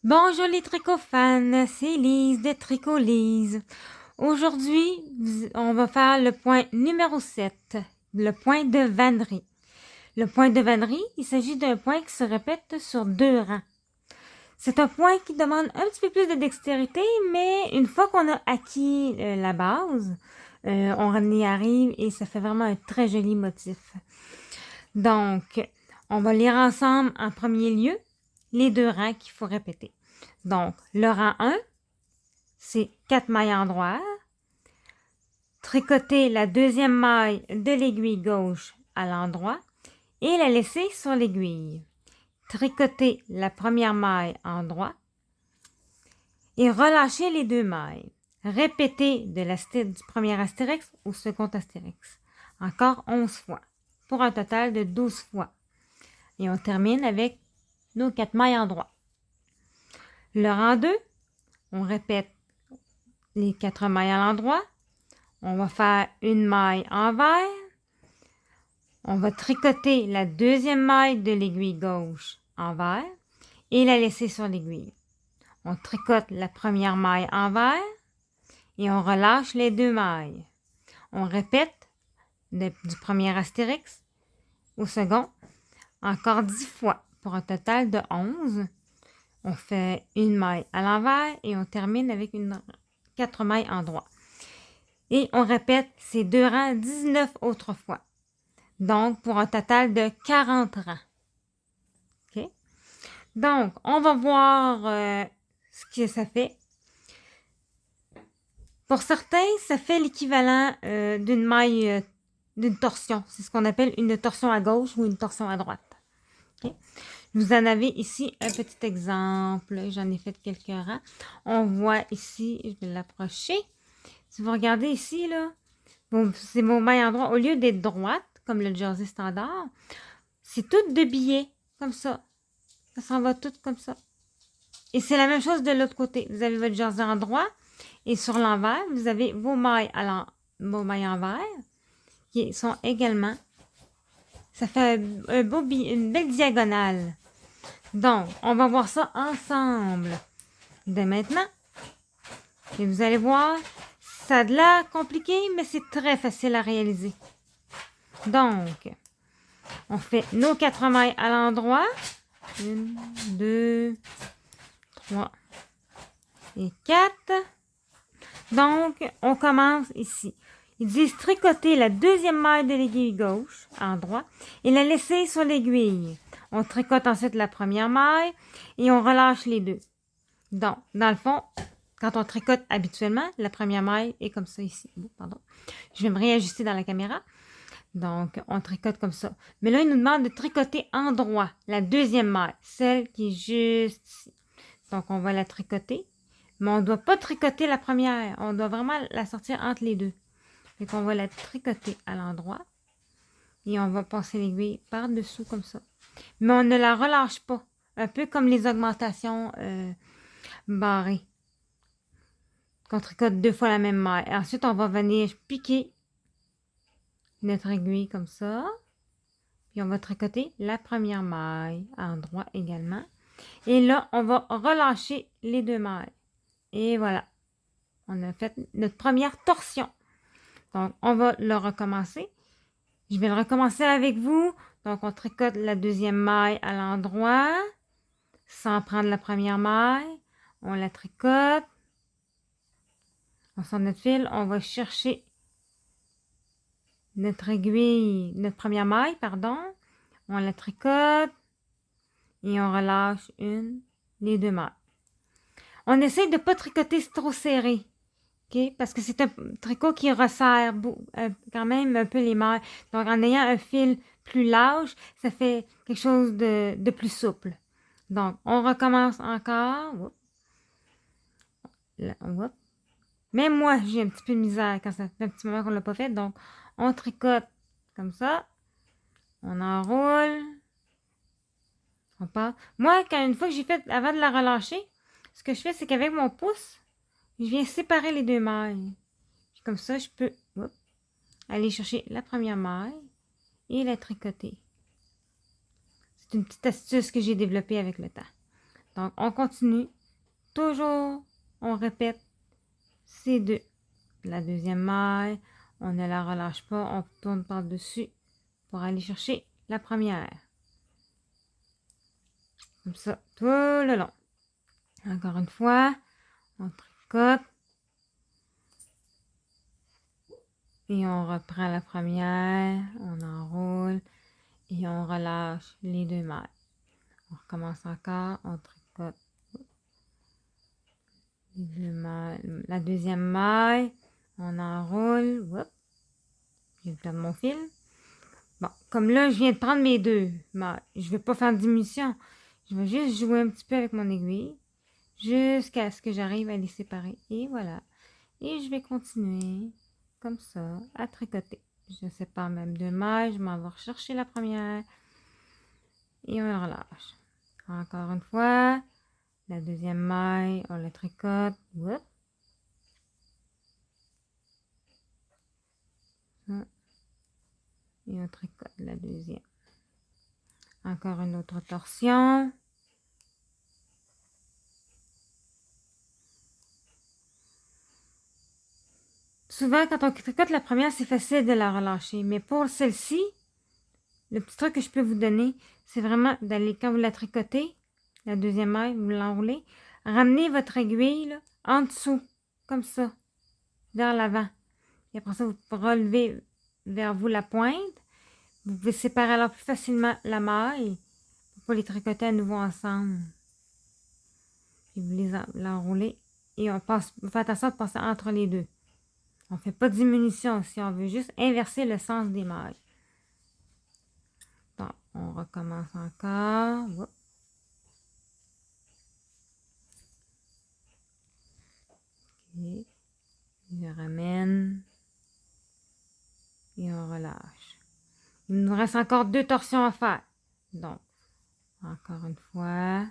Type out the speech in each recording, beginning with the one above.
Bonjour les tricots-fans, c'est Lise de Tricot Lise. Aujourd'hui, on va faire le point numéro 7, le point de vannerie. Le point de vannerie, il s'agit d'un point qui se répète sur 2 rangs. C'est un point qui demande un petit peu plus de dextérité, mais une fois qu'on a acquis la base, on y arrive et ça fait vraiment un très joli motif. Donc, on va lire ensemble en premier lieu les 2 rangs qu'il faut répéter. Donc, le rang 1, c'est 4 mailles endroits. Tricoter la deuxième maille de l'aiguille gauche à l'endroit et la laisser sur l'aiguille. Tricoter la première maille endroit et relâcher les 2 mailles. Répéter du premier astérix au second astérix. Encore 11 fois, pour un total de 12 fois. Et on termine avec nos 4 mailles endroit. Le rang 2, on répète les 4 mailles à l'endroit. On va faire une maille envers. On va tricoter la deuxième maille de l'aiguille gauche envers et la laisser sur l'aiguille. On tricote la première maille envers et on relâche les 2 mailles. On répète du premier astérix au second encore 10 fois pour un total de 11. On fait une maille à l'envers et on termine avec 4 mailles en droit. Et on répète ces 2 rangs 19 autres fois. Donc, pour un total de 40 rangs. OK? Donc, on va voir ce que ça fait. Pour certains, ça fait l'équivalent d'une maille, d'une torsion. C'est ce qu'on appelle une torsion à gauche ou une torsion à droite. OK? Vous en avez ici un petit exemple. J'en ai fait quelques rangs. On voit ici, je vais l'approcher. Si vous regardez ici, là, c'est mon maille endroit. Au lieu d'être droite, comme le jersey standard, c'est tout de billets, comme ça. Ça s'en va tout comme ça. Et c'est la même chose de l'autre côté. Vous avez votre jersey en droit et sur l'envers, vous avez vos mailles envers qui sont également. Ça fait une belle diagonale. Donc, on va voir ça ensemble dès maintenant. Et vous allez voir, ça a de l'air compliqué, mais c'est très facile à réaliser. Donc, on fait nos 4 mailles à l'endroit. 1, 2, 3 et 4. Donc, on commence ici. Ils disent tricoter la deuxième maille de l'aiguille gauche, endroit, et la laisser sur l'aiguille. On tricote ensuite la première maille et on relâche les 2. Donc, dans le fond, quand on tricote habituellement, la première maille est comme ça ici. Pardon. Je vais me réajuster dans la caméra. Donc, on tricote comme ça. Mais là, il nous demande de tricoter en droit la deuxième maille, celle qui est juste ici. Donc, on va la tricoter. Mais on ne doit pas tricoter la première. On doit vraiment la sortir entre les 2. Donc, on va la tricoter à l'endroit. Et on va passer l'aiguille par-dessous comme ça. Mais on ne la relâche pas. Un peu comme les augmentations barrées. Qu'on tricote 2 fois la même maille. Et ensuite, on va venir piquer notre aiguille comme ça. Puis on va tricoter la première maille à endroit également. Et là, on va relâcher les 2 mailles. Et voilà. On a fait notre première torsion. Donc, on va le recommencer. Je vais le recommencer avec vous. Donc, on tricote la deuxième maille à l'endroit. Sans prendre la première maille. On la tricote. On sort notre fil. On va chercher notre aiguille, notre première maille, pardon. On la tricote. Et on relâche les 2 mailles. On essaie de ne pas tricoter trop serré. Okay? Parce que c'est un tricot qui resserre quand même un peu les mailles. Donc, en ayant un fil plus large, ça fait quelque chose de plus souple. Donc, on recommence encore. Là, même moi, j'ai un petit peu de misère quand ça fait un petit moment qu'on ne l'a pas fait. Donc, on tricote comme ça. On enroule. On part. Moi, une fois que j'ai fait, avant de la relâcher, ce que je fais, c'est qu'avec mon pouce, je viens séparer les 2 mailles. Puis comme ça, je peux aller chercher la première maille et la tricoter. C'est une petite astuce que j'ai développée avec le temps. Donc, on continue. Toujours, on répète ces deux. La deuxième maille, on ne la relâche pas, on tourne par-dessus pour aller chercher la première. Comme ça, tout le long. Encore une fois, on tricote. Et on reprend la première, on enroule et on relâche les deux mailles. On recommence encore, on tricote les deux mailles. La deuxième maille, on enroule. Oups, je viens de perdre mon fil. Bon, comme là, je viens de prendre mes deux mailles. Je ne vais pas faire de diminution. Je vais juste jouer un petit peu avec mon aiguille jusqu'à ce que j'arrive à les séparer. Et voilà. Et je vais continuer comme ça à tricoter. Je sépare même deux mailles, je m'en vais rechercher la première et on la relâche. Encore une fois, la deuxième maille, on la tricote. Oups. Et on tricote la deuxième. Encore une autre torsion. Souvent, quand on tricote la première, c'est facile de la relâcher. Mais pour celle-ci, le petit truc que je peux vous donner, c'est vraiment d'aller, quand vous la tricotez, la deuxième maille, vous l'enroulez, ramenez votre aiguille là, en dessous, comme ça, vers l'avant. Et après ça, vous relevez vers vous la pointe. Vous pouvez séparer alors plus facilement la maille pour les tricoter à nouveau ensemble. Puis vous l'enroulez et on fait attention de passer entre les deux. On ne fait pas de diminution si on veut juste inverser le sens des mailles. Bon, on recommence encore. Oups. Okay. Je ramène et on relâche. Il nous reste encore deux torsions à faire. Donc, encore une fois.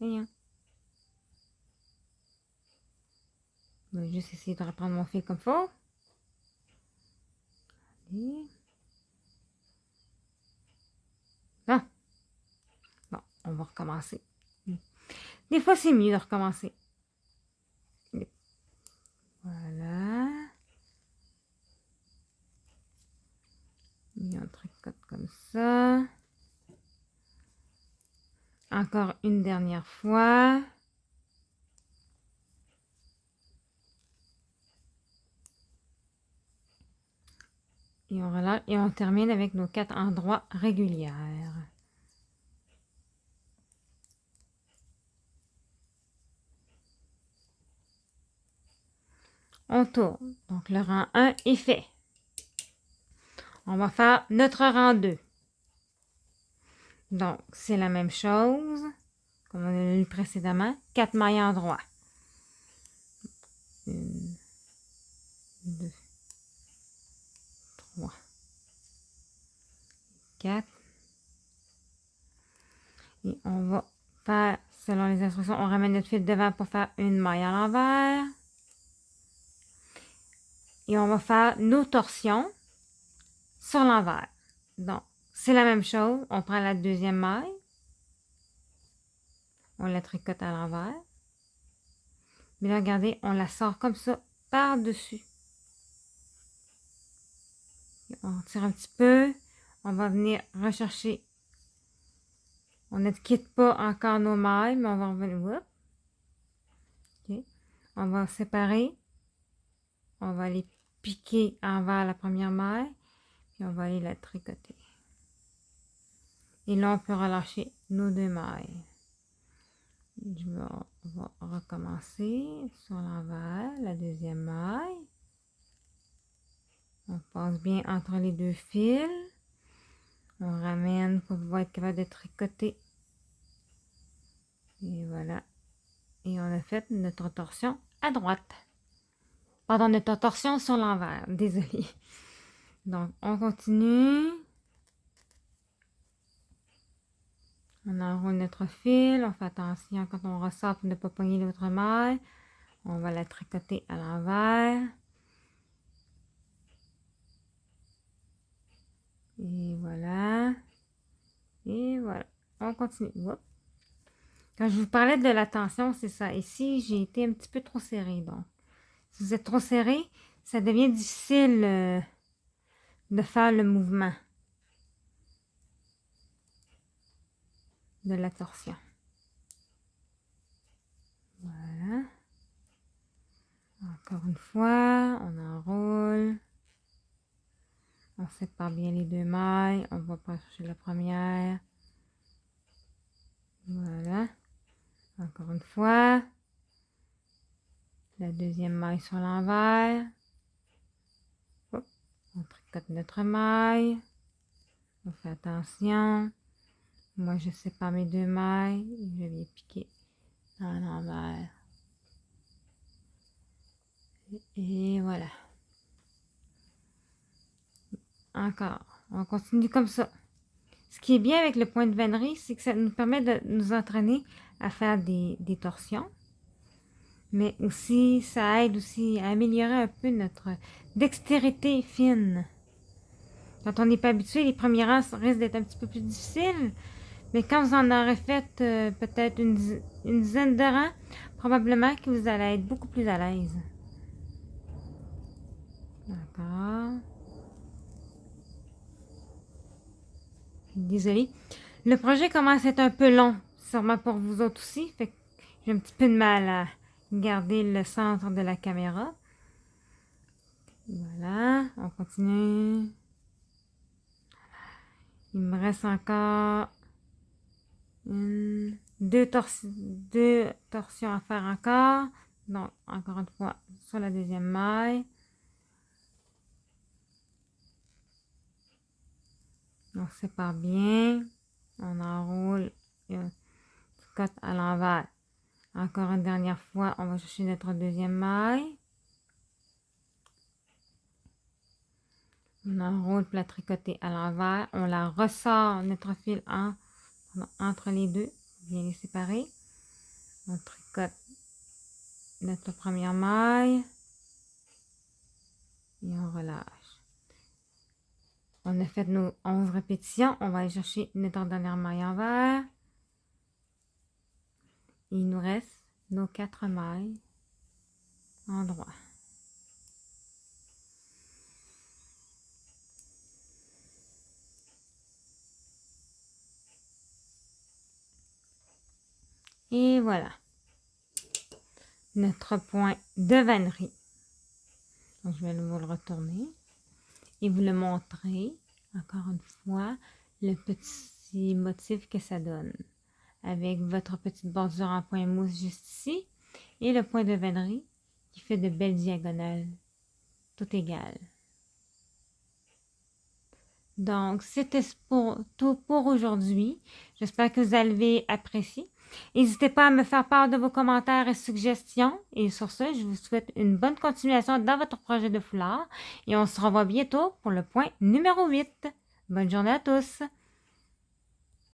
Rien. Je vais juste essayer de reprendre mon fil comme il faut. Allez. Bon. Bon, on va recommencer. Des fois, c'est mieux de recommencer. Voilà. Et on tricote comme ça. Encore une dernière fois. Et on relâche et on termine avec nos 4 endroits régulières. On tourne. Donc le rang 1 est fait. On va faire notre rang 2. Donc c'est la même chose comme on a lu précédemment. 4 mailles endroits. 1, 2, 3, 4. Et on va faire, selon les instructions, on ramène notre fil devant pour faire une maille à l'envers. Et on va faire nos torsions sur l'envers. Donc, c'est la même chose. On prend la deuxième maille. On la tricote à l'envers. Mais là, regardez, on la sort comme ça, par-dessus. On tire un petit peu. On va venir rechercher. On ne quitte pas encore nos mailles, mais on va revenir. Okay. On va séparer. On va aller piquer envers la première maille. Puis on va aller la tricoter. Et là, on peut relâcher nos deux mailles. On va recommencer sur l'envers, la deuxième maille. On passe bien entre les deux fils. On ramène pour pouvoir être capable de tricoter. Et voilà. Et on a fait notre torsion à droite. Pardon, notre torsion sur l'envers. Désolée. Donc, on continue. On enroule notre fil. On fait attention quand on ressort pour ne pas pogner l'autre maille. On va la tricoter à l'envers. on continue. Oups. Quand je vous parlais de la tension, c'est ça. Ici, j'ai été un petit peu trop serré. Donc, si vous êtes trop serré, ça devient difficile de faire le mouvement de la torsion. Voilà. Encore une fois, on enroule. On sépare bien les deux mailles. On va pas chercher la première. Voilà. Encore une fois. La deuxième maille sur l'envers. On tricote notre maille. On fait attention. Moi, je sépare mes deux mailles. Je vais piquer dans l'envers. Et voilà. Encore. On continue comme ça. Ce qui est bien avec le point de vannerie, c'est que ça nous permet de nous entraîner à faire des torsions. Mais aussi, ça aide aussi à améliorer un peu notre dextérité fine. Quand on n'est pas habitué, les premiers rangs risquent d'être un petit peu plus difficiles. Mais quand vous en aurez fait peut-être une dizaine de rangs, probablement que vous allez être beaucoup plus à l'aise. D'accord. Désolée. Le projet commence à être un peu long, sûrement pour vous autres aussi. Fait que j'ai un petit peu de mal à garder le centre de la caméra. Voilà, on continue. Il me reste encore deux torsions à faire encore. Donc, encore une fois, sur la deuxième maille. On sépare bien. On enroule et on tricote à l'envers. Encore une dernière fois, on va chercher notre deuxième maille. On enroule pour la tricoter à l'envers. On la ressort, notre fil entre les deux. Bien les séparer. On tricote notre première maille. Et on relâche. On a fait nos 11 répétitions. On va aller chercher notre dernière maille envers. Et il nous reste nos 4 mailles en droit. Et voilà. Notre point de vannerie. Donc, je vais vous le retourner. Et vous le montrer, encore une fois, le petit motif que ça donne. Avec votre petite bordure en point mousse juste ici. Et le point de vannerie qui fait de belles diagonales. Tout égal. Donc, c'était tout pour aujourd'hui. J'espère que vous avez apprécié. N'hésitez pas à me faire part de vos commentaires et suggestions. Et sur ce, je vous souhaite une bonne continuation dans votre projet de foulard. Et on se revoit bientôt pour le point numéro 8. Bonne journée à tous!